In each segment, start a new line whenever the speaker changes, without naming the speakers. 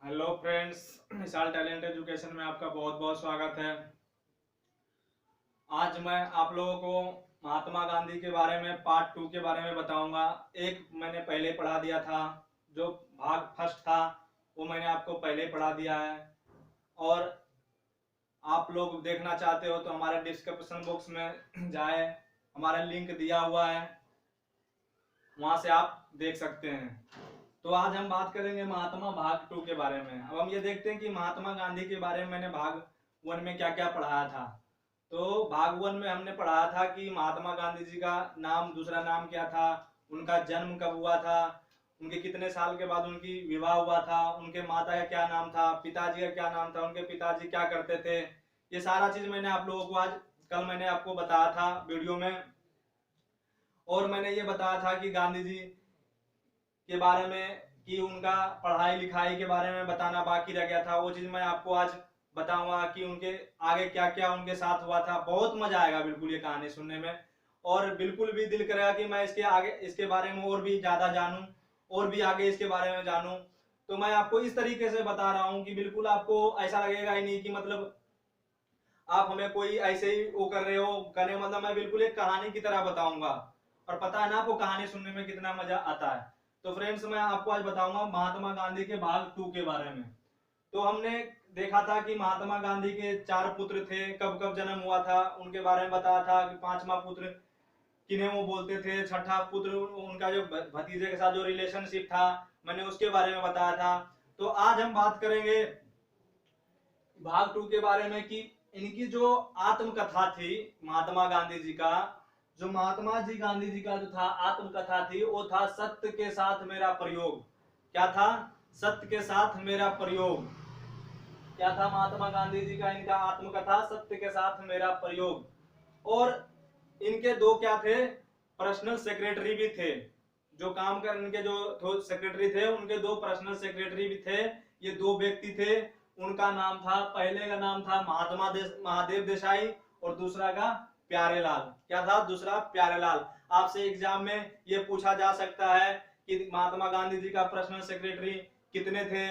Hello friends, मिसाल talent education में आपका बहुत बहुत स्वागत है। आज मैं आप लोगों को महात्मा गांधी के बारे में पार्ट 2 के बारे में बताऊंगा। एक मैंने पहले पढ़ा दिया था, जो भाग फर्स्ट था वो मैंने आपको पहले पढ़ा दिया है। और आप लोग देखना चाहते हो तो हमारे डिस्क्रिप्शन बॉक्स में जाए, हमारा लिंक दिया हुआ है, वहां से आप देख सकते हैं। तो आज हम बात करेंगे महात्मा भाग 2 के बारे में। अब हम ये देखते हैं कि महात्मा गांधी के बारे में मैंने भाग 1 में क्या क्या पढ़ाया था। तो भाग 1 में हमने पढ़ाया था कि महात्मा गांधी जी का नाम, दूसरा नाम क्या था, उनका जन्म कब हुआ था, उनके कितने साल के बाद उनकी विवाह हुआ था, उनके माता का क्या नाम था, पिताजी का क्या नाम था, उनके पिताजी क्या करते थे। ये सारा चीज मैंने आप लोगों को आज कल मैंने आपको बताया था वीडियो में। और मैंने ये बताया था कि गांधी जी के बारे में, कि उनका पढ़ाई लिखाई के बारे में बताना बाकी रह गया था। वो चीज मैं आपको आज बताऊंगा कि उनके आगे क्या क्या उनके साथ हुआ था। बहुत मजा आएगा बिल्कुल ये कहानी सुनने में, और बिल्कुल भी दिल करेगा कि मैं इसके आगे इसके बारे में और भी ज्यादा जानूं, और भी आगे इसके बारे में जानूं। तो मैं आपको इस तरीके से बता रहा हूँ कि बिल्कुल आपको ऐसा लगेगा ही नहीं कि मतलब आप हमें कोई ऐसे ही वो कर रहे हो करने, मतलब मैं बिल्कुल एक कहानी की तरह बताऊंगा। और पता है ना आपको कहानी सुनने में कितना मजा आता है। तो फ्रेंड्स, मैं आपको आज बताऊंगा महात्मा गांधी के भाग 2 के बारे में। तो हमने देखा था कि महात्मा गांधी के 4 पुत्र थे, कब कब जन्म हुआ था उनके बारे में बताया था कि 5वां पुत्र किन्हें वो बोलते थे, छठा पुत्र उनका जो भतीजे के साथ जो रिलेशनशिप था मैंने उसके बारे में बताया था। तो आज हम बात करेंगे भाग 2 के बारे में कि इनकी जो आत्मकथा थी महात्मा गांधी जी का, जो महात्मा जी गांधी जी का जो था आत्मकथा थी, वो था सत्य के साथ मेरा प्रयोग। क्या था? सत्य के साथ मेरा प्रयोग। क्या था महात्मा गांधी जी का इनका आत्मकथा? सत्य के साथ मेरा प्रयोग। और इनके दो क्या थे? पर्सनल सेक्रेटरी भी थे। जो काम कर इनके जो सेक्रेटरी थे, उनके 2 पर्सनल सेक्रेटरी भी थे। ये 2 व्यक्ति थे। उनका नाम था, पहले का नाम था महादेव देसाई, और दूसरा का प्यारेलाल। क्या था? दूसरा प्यारेलाल। आपसे एग्जाम में ये पूछा जा सकता है कि महात्मा गांधी जी का पर्सनल सेक्रेटरी कितने थे?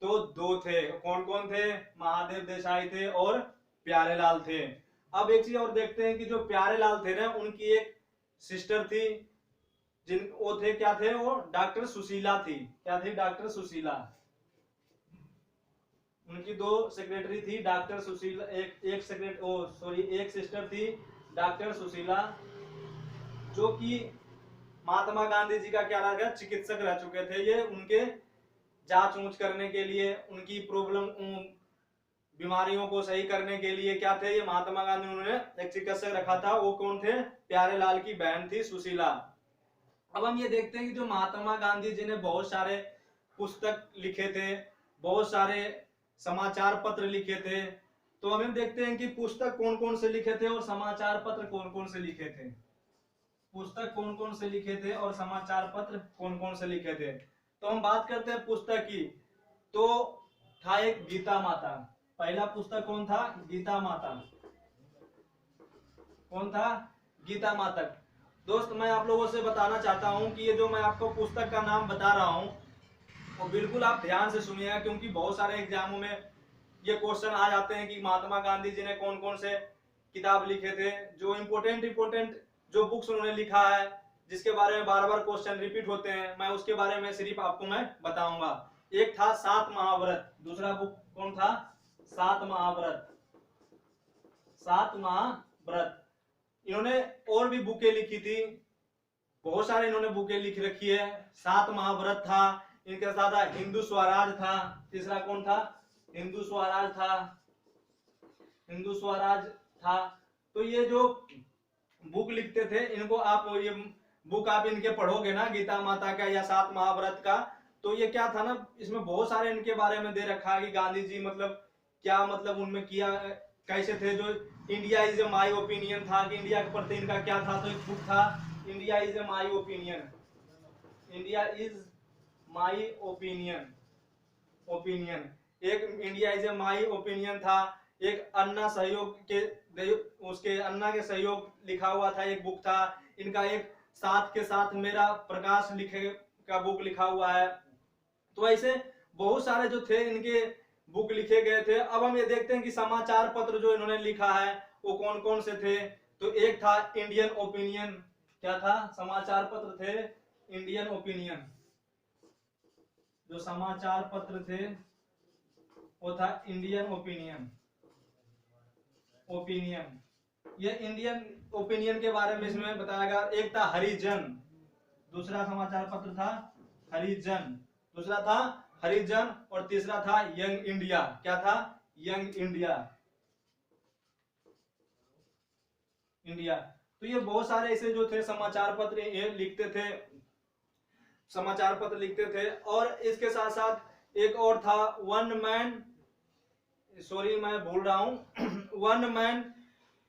तो 2 थे। कौन कौन थे? महादेव देसाई थे और प्यारेलाल थे। अब एक चीज और देखते हैं कि जो प्यारेलाल थे ना, उनकी एक सिस्टर थी, जिन वो थे, क्या थे वो? डॉक्टर सुशीला थी। क्या थी? डॉक्टर सुशीला। उनकी 2 सेक्रेटरी थी, डॉक्टर सुशीला। एक सिस्टर थी डॉक्टर सुशीला, जो कि महात्मा गांधी जी का क्या रहा गया? चिकित्सक रह चुके थे। ये उनके जांच ऊंच करने के लिए, उनकी प्रॉब्लम बीमारियों को सही करने के लिए क्या थे ये महात्मा गांधी, उन्होंने एक चिकित्सक रखा था। वो कौन थे? प्यारेलाल की बहन थी सुशीला। अब हम ये देखते हैं कि जो महात्मा गांधी जी ने बहुत सारे पुस्तक लिखे थे, बहुत सारे समाचार पत्र लिखे थे। तो हम देखते हैं कि पुस्तक कौन कौन से लिखे थे और समाचार पत्र कौन कौन से लिखे थे। पुस्तक कौन कौन से लिखे थे और समाचार पत्र कौन कौन से लिखे थे। तो हम बात करते हैं पुस्तक की। तो था एक गीता माता। पहला पुस्तक कौन था? गीता माता। कौन था? गीता माता। दोस्त, मैं आप लोगों से बताना चाहता हूं कि ये जो मैं आपको पुस्तक का नाम बता रहा हूं, वो बिल्कुल आप ध्यान से सुनिएगा, क्योंकि बहुत सारे एग्जामों में ये क्वेश्चन आ जाते हैं कि महात्मा गांधी जी ने कौन कौन से किताब लिखे थे। जो इंपोर्टेंट जो बुक्स उन्होंने लिखा है, जिसके बारे में बार बार क्वेश्चन रिपीट होते हैं, मैं उसके बारे में सिर्फ आपको मैं बताऊंगा। एक था 7 महाव्रत। दूसरा बुक कौन था? 7 महाव्रत। 7 महाव्रत। इन्होंने और भी बुकें लिखी थी, बहुत सारे इन्होंने बुकें लिख रखी है। 7 महाव्रत था, इनके साथ हिंदू स्वराज था। तीसरा कौन था? हिंदू स्वराज था। हिंदू स्वराज था। तो ये जो बुक लिखते थे, इनको आप ये बुक आप इनके पढ़ोगे ना, गीता माता का या 7 महाव्रत का, तो ये क्या था ना, इसमें बहुत सारे इनके बारे में दे रखा है कि गांधी जी मतलब क्या, मतलब उनमें किया कैसे थे। जो India is a my opinion था, कि इंडिया के प्रति इनका क्या था। तो एक बुक था India is a my opinion. India is my opinion. Opinion. एक India is a my opinion था। एक अन्ना सहयोग के, उसके अन्ना के सहयोग लिखा हुआ था, एक बुक था इनका। एक साथ के साथ मेरा प्रकाश लिखे का बुक लिखा हुआ है। तो ऐसे बहुत सारे जो थे इनके बुक लिखे गए थे। अब हम ये देखते हैं कि समाचार पत्र जो इन्होंने लिखा है वो कौन कौन से थे। तो एक था इंडियन ओपिनियन। क्या था? समाचार पत्र थे इंडियन ओपिनियन। जो समाचार पत्र थे वो था इंडियन ओपिनियन। ओपिनियन, ये इंडियन ओपिनियन के बारे में इसमें बताया गया। एक था हरिजन, दूसरा समाचार पत्र था हरिजन, दूसरा था हरिजन, और तीसरा था यंग इंडिया। क्या था? Young India. इंडिया। तो ये बहुत सारे ऐसे जो थे समाचार पत्र ये लिखते थे, समाचार पत्र लिखते थे। और इसके साथ साथ एक और था वन मैन, सॉरी मैं भूल रहा हूं, वन मैन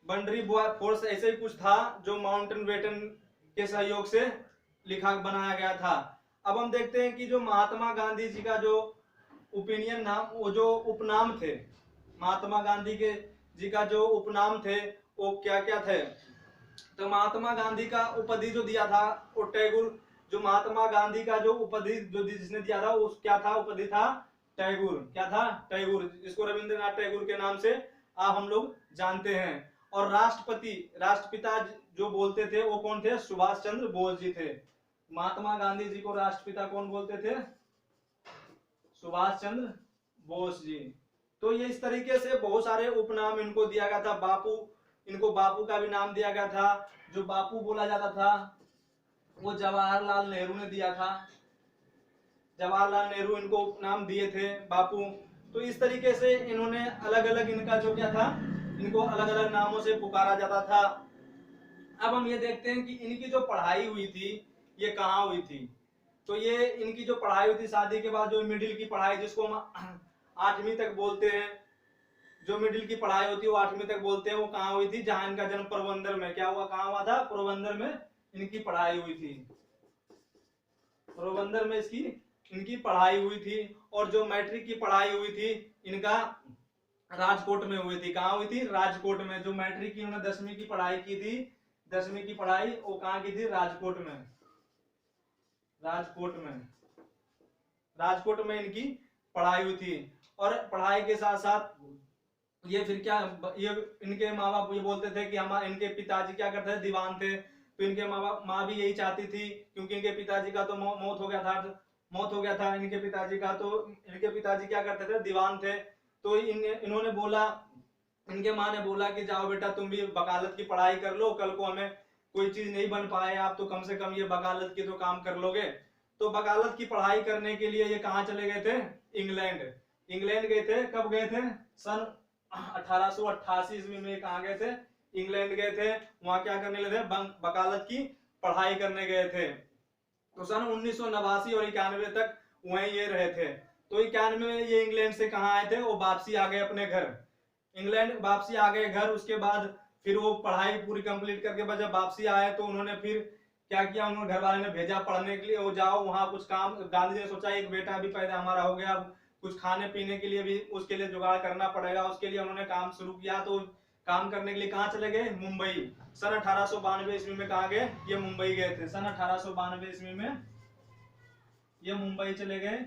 बंडरी बॉय फोर्स, ऐसे ही कुछ था जो माउंटेन बेटन के सहयोग से लिखा बनाया गया था। अब हम देखते हैं कि जो महात्मा गांधी जी का जो ओपिनियन नाम, वो जो उपनाम थे, महात्मा गांधी के जी का जो उपनाम थे वो क्या क्या थे। तो महात्मा गांधी का उपाधि जो दिया था वो टैगोर, जो महात्मा गांधी का जो उपाधि जो जिसने दिया था वो क्या था? उपाधि था टैगोर। क्या था? टैगोर, जिसको रविंद्रनाथ टैगोर के नाम से आप हम लोग जानते हैं। और राष्ट्रपति, राष्ट्रपिता जो बोलते थे वो कौन थे? सुभाष चंद्र बोस जी थे। महात्मा गांधी जी को राष्ट्रपिता कौन बोलते थे? सुभाष चंद्र बोस जी। तो ये इस तरीके से बहुत सारे उपनाम इनको दिया गया था। बापू, इनको बापू का भी नाम दिया गया था। जो बापू बोला जाता था वो जवाहरलाल नेहरू ने दिया था। जवाहरलाल नेहरू इनको नाम दिए थे बापू। तो इस तरीके से इन्होंने अलग अलग, इनका जो क्या था, इनको अलग अलग नामों से पुकारा जाता था। अब हम ये देखते हैं कि इनकी जो पढ़ाई हुई थी ये कहाँ हुई थी। तो ये इनकी जो पढ़ाई हुई थी शादी के बाद, जो मिडिल की पढ़ाई जिसको हम 8वीं तक बोलते हैं, जो मिडिल की पढ़ाई होती है वो 8वीं तक बोलते हैं, वो कहाँ हुई थी? जहां इनका जन्म पोरबंदर में। क्या हुआ? कहाँ हुआ था? पोरबंदर में इनकी पढ़ाई हुई थी। पोरबंदर में इनकी पढ़ाई हुई थी। और जो मैट्रिक की पढ़ाई हुई थी इनका राजकोट में हुई थी। कहाँ हुई थी? राजकोट में। जो मैट्रिक की उन्होंने 10वीं की पढ़ाई की थी, 10वीं की पढ़ाई वो कहाँ की थी? राजकोट में। राजकोट में, राजकोट में इनकी पढ़ाई हुई थी। और पढ़ाई के साथ साथ ये फिर क्या, ये इनके माँ बाप ये बोलते थे कि हम, इनके पिताजी क्या करते थे? दीवान थे। तो इनके माँ भी यही चाहती थी, क्योंकि इनके पिताजी का तो मौत हो गया था इनके पिताजी का। तो इनके पिताजी क्या करते थे? दीवान थे। तो इन्होंने बोला, इनके माँ ने बोला कि जाओ बेटा तुम भी वकालत की पढ़ाई कर लो, कल को हमें कोई चीज नहीं बन पाए आप तो कम से कम ये वकालत की तो काम कर लोगे। तो वकालत की पढ़ाई करने के लिए ये कहाँ चले गए थे? इंग्लैंड। इंग्लैंड गए थे। कब गए थे? सन 1888 ईस्वी में कहाँ गए थे? इंग्लैंड गए थे। वहां क्या करने लगे थे? वकालत की पढ़ाई करने गए थे। तो सन 1989 और 91 तक वहीं ये रहे थे। तो 91 में ये इंग्लैंड से कहाँ आए थे? वो वापसी आ गए अपने घर, इंग्लैंड वापसी आ गए घर। उसके बाद फिर वो पढ़ाई पूरी कंप्लीट करके बाद जब वापसी आए तो उन्होंने फिर क्या किया? उन्होंने घर वाले ने भेजा पढ़ने के लिए, वो जाओ वहां कुछ काम। गांधी जी ने सोचा एक बेटा भी पैदा हमारा हो गया, अब कुछ खाने पीने के लिए भी उसके लिए जुगाड़ करना पड़ेगा। उसके लिए उन्होंने काम शुरू किया। तो काम करने के लिए कहाँ चले गए? मुंबई। सन 1892 ईस्वी में कहाँ गए? ये मुंबई गए थे। सन 1892 ईस्वी में ये मुंबई चले गए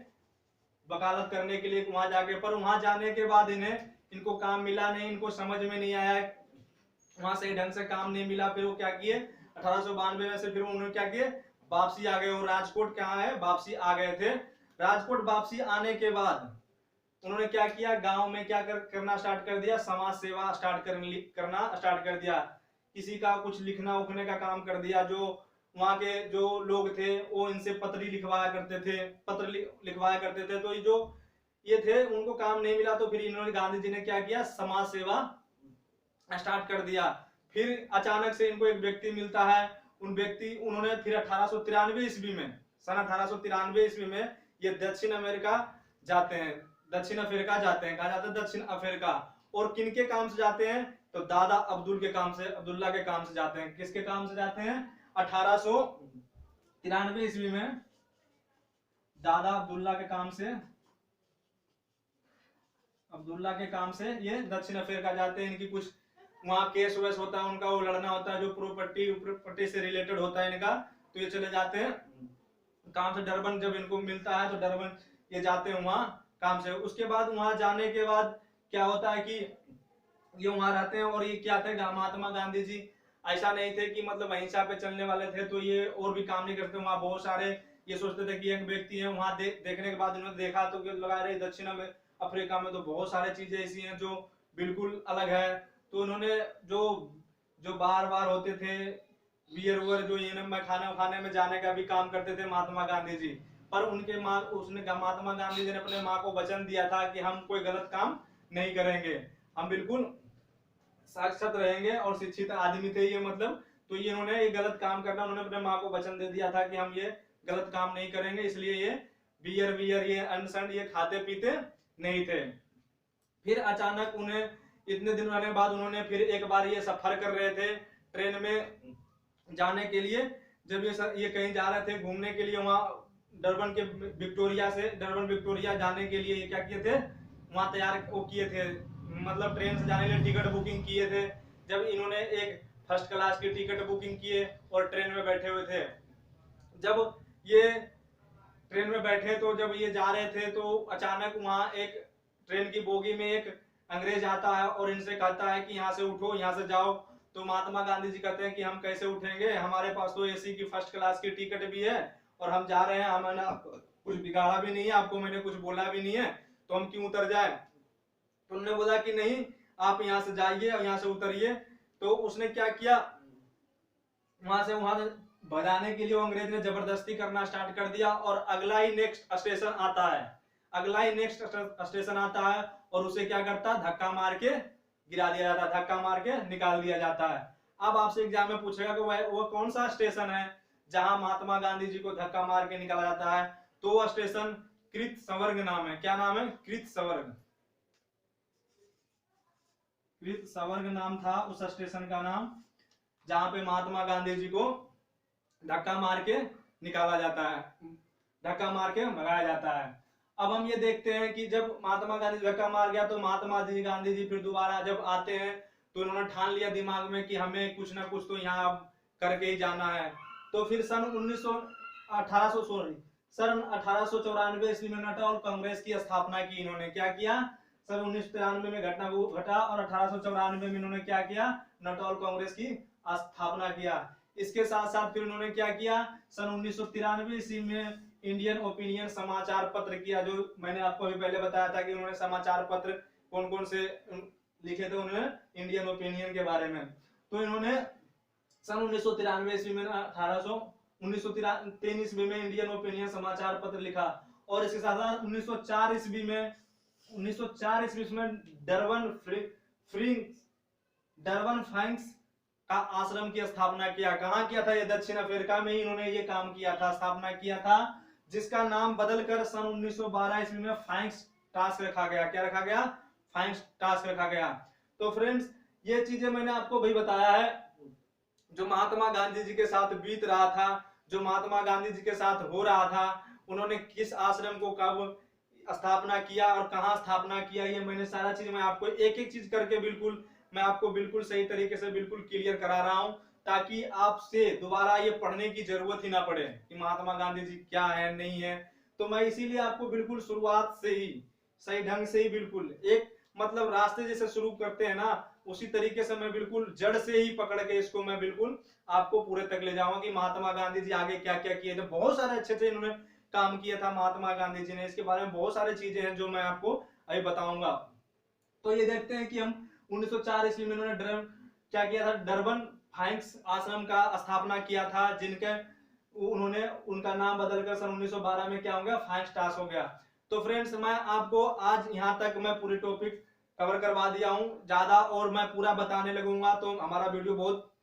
वकालत करने के लिए। वहां जाके, पर वहां जाने के बाद इनको काम मिला नहीं, इनको समझ में नहीं आया, वहां सही ढंग से काम नहीं मिला। फिर वो क्या किए? 1892 में से फिर उन्होंने क्या किए? वापसी आ गए। वो राजकोट कहाँ है? वापसी आ गए थे। राजकोट वापसी आने के बाद उन्होंने क्या किया? गांव में क्या करना स्टार्ट कर दिया? समाज सेवा करना स्टार्ट कर दिया। किसी का कुछ लिखना उखने का काम कर दिया। जो वहां के जो लोग थे वो इनसे पत्री लिखवाया करते थे, पत्र लिखवाया करते थे। तो ये थे, उनको काम नहीं मिला तो फिर इन्होंने, गांधी जी ने क्या किया? समाज सेवा स्टार्ट कर दिया। फिर अचानक से इनको एक व्यक्ति मिलता है, उन्होंने फिर 1893 ईस्वी में, सन 1893 ईस्वी में ये दक्षिण अमेरिका जाते हैं, दक्षिण अफ्रीका जाते हैं। कहा जाता है? दक्षिण अफ्रीका। और किनके काम से जाते हैं? तो दादा अब्दुल्ला के काम से जाते हैं। किसके काम से जाते हैं? 1893 ईस्वी में दादा अब्दुल्ला के काम से ये दक्षिण अफ्रीका जाते हैं। इनकी कुछ वहां केस वेस होता है उनका, वो लड़ना होता है जो प्रॉपर्टी से रिलेटेड होता है इनका। तो ये चले जाते हैं काम से। डरबन जब इनको मिलता है तो डरबन ये जाते हैं वहाँ काम से। उसके बाद वहाँ जाने के बाद क्या होता है कि ये वहां रहते हैं और ये क्या थे, महात्मा गांधी जी ऐसा नहीं थे कि मतलब अहिंसा पे चलने वाले थे तो ये और भी काम नहीं करते। वहां बहुत सारे ये सोचते थे कि एक व्यक्ति है, वहां देखने के बाद उन्होंने देखा तो लगा रहे दक्षिण में अफ्रीका में तो बहुत सारी चीजें ऐसी हैं जो बिल्कुल अलग है। तो उन्होंने जो जो बार बार होते थे बियर वुअर जो ये में खाना खाने में जाने का भी काम करते थे महात्मा गांधी जी। पर उनके माँ उसने महात्मा गांधी जी ने अपने माँ को वचन दिया था कि हम कोई गलत काम नहीं करेंगे, हम बिल्कुल साक्षात रहेंगे और शिक्षित आदमी थे ये मतलब। तो ये इन्होंने ये गलत काम करना उन्होंने अपने माँ को वचन दे दिया था कि हम ये गलत काम नहीं करेंगे, इसलिए ये बियर ये अनसन ये खाते पीते नहीं थे। फिर अचानक उन्हें इतने दिन रहने बाद उन्होंने फिर एक बार ये सफर कर रहे थे ट्रेन में जाने के लिए, जब ये कहीं जा रहे थे घूमने के लिए, वहां डरबन के डरबन विक्टोरिया जाने के लिए ये क्या किए थे, वहां तैयार वो किए थे, मतलब ट्रेन से जाने के लिए टिकट बुकिंग किए थे। जब इन्होंने एक फर्स्ट क्लास की टिकट बुकिंग किए और ट्रेन में बैठे हुए थे, जब ये ट्रेन में बैठे तो जब ये जा रहे थे तो अचानक वहां एक ट्रेन की बोगी में एक अंग्रेज आता है और इनसे कहता है कि यहाँ से उठो, यहाँ से जाओ। तो महात्मा गांधी जी कहते हैं कि हम कैसे उठेंगे, हमारे पास तो एसी की फर्स्ट क्लास की टिकट भी है और हम जा रहे हैं, हमें कुछ बिगाड़ा भी नहीं है, आपको मैंने कुछ बोला भी नहीं है, तो हम क्यों उतर जाए। तो उन्होंने बोला कि नहीं, आप यहाँ से जाइए और यहाँ से उतरिए। तो उसने क्या किया, वहां भगाने के लिए वो अंग्रेज ने जबरदस्ती करना स्टार्ट कर दिया और अगला ही नेक्स्ट स्टेशन आता है और उसे क्या करता है, धक्का मार के गिरा दिया जाता है, धक्का मार के निकाल दिया जाता है। अब आपसे एग्जाम में पूछेगा कि वो कौन सा स्टेशन है जहां महात्मा गांधी जी को धक्का मार के निकाला जाता है, तो वह स्टेशन कृत संवर्ग नाम है। क्या नाम है, कृत संवर्ग नाम था उस स्टेशन का नाम, जहां पे महात्मा गांधी जी को धक्का मार के निकाला जाता है, धक्का मार के भगाया जाता है। अब हम ये देखते हैं कि जब महात्मा गांधी धक्का मार गया तो महात्मा गांधी जी फिर दोबारा जब आते हैं तो उन्होंने ठान लिया दिमाग में कि हमें कुछ ना कुछ तो यहाँ करके ही जाना है। तो फिर सन 1894 ईस्वी में नटाल कांग्रेस की स्थापना की इन्होंने। क्या किया, सन 1993 में घटना घटा और 1894 में इन्होंने क्या किया, नटाल कांग्रेस की स्थापना किया। इसके साथ साथ फिर उन्होंने क्या किया, सन 1993 ईस्वी में इंडियन ओपिनियन समाचार पत्र किया, जो मैंने आपको अभी पहले बताया था कि उन्होंने समाचार पत्र कौन कौन से लिखे थे उन्होंने इंडियन ओपिनियन के बारे में। तो इन्होंने सन 1993 ईस्वी में 1903 ईस्वी में इंडियन ओपिनियन समाचार पत्र लिखा और इसके साथ साथ 1904 ईस्वी में डरबन फ्रैंक्स का आश्रम की स्थापना किया। कहाँ किया था, ये दक्षिण अफ्रीका में ही इन्होंने ये काम किया था, स्थापना किया था, जिसका नाम बदलकर सन 1912 ईस्वी में फ्रैंक्स टास्क रखा गया। क्या रखा गया, फ्रैंक्स टास्क रखा गया। तो फ्रेंड्स ये चीजें मैंने आपको भी बताया है जो महात्मा गांधी जी के साथ बीत रहा था, जो महात्मा गांधी जी के साथ हो रहा था, उन्होंने किस आश्रम को कब स्थापना किया और कहाँ स्थापना किया, ये मैंने सारा चीज मैं आपको एक एक चीज करके बिल्कुल मैं आपको बिल्कुल सही तरीके से बिल्कुल क्लियर करा रहा हूं, ताकि आपसे दोबारा ये पढ़ने की जरूरत ही ना पड़े कि महात्मा गांधी जी क्या है नहीं है। तो मैं इसीलिए आपको बिल्कुल शुरुआत से ही सही ढंग से ही बिल्कुल एक मतलब रास्ते जैसे शुरू करते हैं ना, उसी तरीके से मैं बिल्कुल जड़ से ही पकड़ के इसको मैं बिल्कुल आपको पूरे तक ले जाऊंगा कि महात्मा गांधी जी आगे क्या क्या किए थे। बहुत सारे अच्छे अच्छे इन्होंने काम किया था महात्मा गांधी जी ने, इसके बारे में बहुत सारी चीजें हैं जो मैं आपको अभी बताऊंगा। तो ये देखते हैं कि हम 1904 ईस्वी में उन्होंने क्या किया था, डरबन फ्रैंक्स आश्रम का स्थापना किया था, जिनके उन्होंने उनका नाम बदलकर सन 1912 में क्या हो गया, फ्रैंक्स टास्क हो गया। तो फ्रेंड्स मैं आपको आज यहाँ तक मैं पूरी टॉपिक कवर करवा दिया हूँ, ज्यादा और मैं पूरा बताने लगूंगा तो हमारा वीडियो बहुत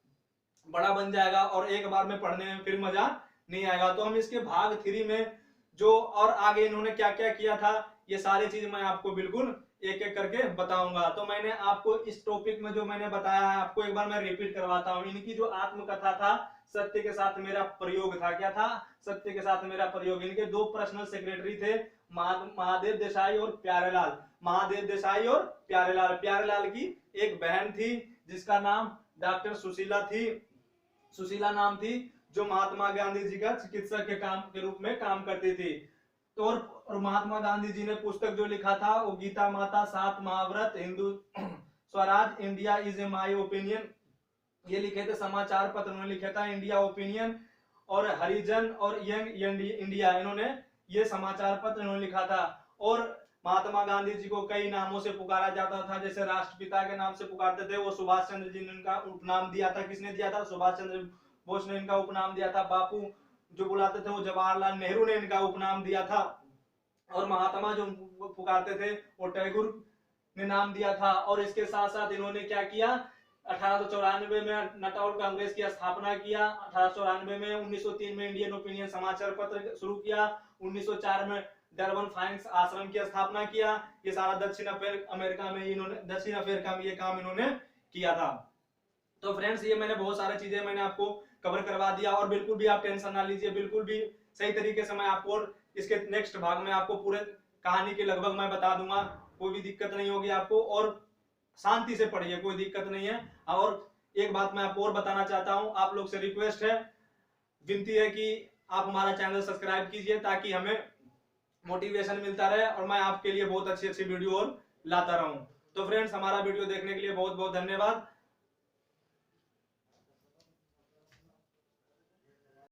बड़ा बन जाएगा और एक बार में पढ़ने में फिर मजा नहीं आएगा। तो हम इसके भाग 3 में जो और आगे इन्होंने क्या क्या किया था ये सारी चीज मैं आपको बिल्कुल एक एक करके बताऊंगा। तो मैंने आपको इस टॉपिक में जो मैंने बताया है आपको एक बार मैं रिपीट करवाता हूँ। इनकी जो आत्मकथा था सत्य के साथ मेरा प्रयोग था, क्या था, सत्य के साथ मेरा प्रयोग। इनके दो पर्सनल सेक्रेटरी थे, महादेव देसाई और प्यारेलाल। महादेव देसाई और प्यारेलाल, प्यारेलाल की एक बहन थी जिसका नाम डॉक्टर सुशीला थी, सुशीला नाम थी, जो महात्मा गांधी जी का चिकित्सक के रूप में काम करती थी। तो और महात्मा गांधी जी ने पुस्तक जो लिखा था वो गीता माता, 7 महाव्रत, Hindu Swaraj, India is a my opinion, ये लिखे थे। समाचार पत्र उन्होंने लिखा था इंडिया ओपिनियन, और हरिजन और यंग इंडिया, इन्होंने ये समाचार पत्र इन्होंने लिखा था। और महात्मा गांधी जी को कई नामों से पुकारा जाता था, जैसे राष्ट्रपिता के नाम से पुकारते थे, वो सुभाष चंद्र जी ने इनका उपनाम दिया था। किसने दिया था? सुभाष चंद्र बोस ने इनका उपनाम दिया था। बापू जो बुलाते थे वो जवाहरलाल नेहरू ने इनका उपनाम दिया था। और महात्मा जो पुकारते थे वो टैगोर ने नाम दिया था। और इसके साथ साथ इन्होंने क्या किया, 1894 में नटाल कांग्रेस की स्थापना किया, 1894 में, 1903 में इंडियन ओपिनियन समाचार पत्र शुरू किया, 1904 में डरबन फाइनेंस आश्रम की स्थापना किया। ये सारा दक्षिण अमेरिका में ये काम इन्होंने किया था। तो फ्रेंड्स, ये मैंने बहुत सारी चीजें मैंने आपको कवर करवा दिया, और बिल्कुल भी आप टेंशन ना लीजिए, बिल्कुल भी सही तरीके से मैं आपको, और इसके नेक्स्ट भाग में आपको पूरे कहानी के लगभग मैं बता दूंगा, कोई भी दिक्कत नहीं होगी आपको, और शांति से पढ़िए, कोई दिक्कत नहीं है। और एक बात मैं आपको और बताना चाहता हूं, आप लोग से रिक्वेस्ट है, विनती है कि आप हमारा चैनल सब्सक्राइब कीजिए, ताकि हमें मोटिवेशन मिलता रहे और मैं आपके लिए बहुत अच्छी अच्छी वीडियो और लाता रहूं। तो फ्रेंड्स, हमारा वीडियो देखने के लिए बहुत बहुत धन्यवाद।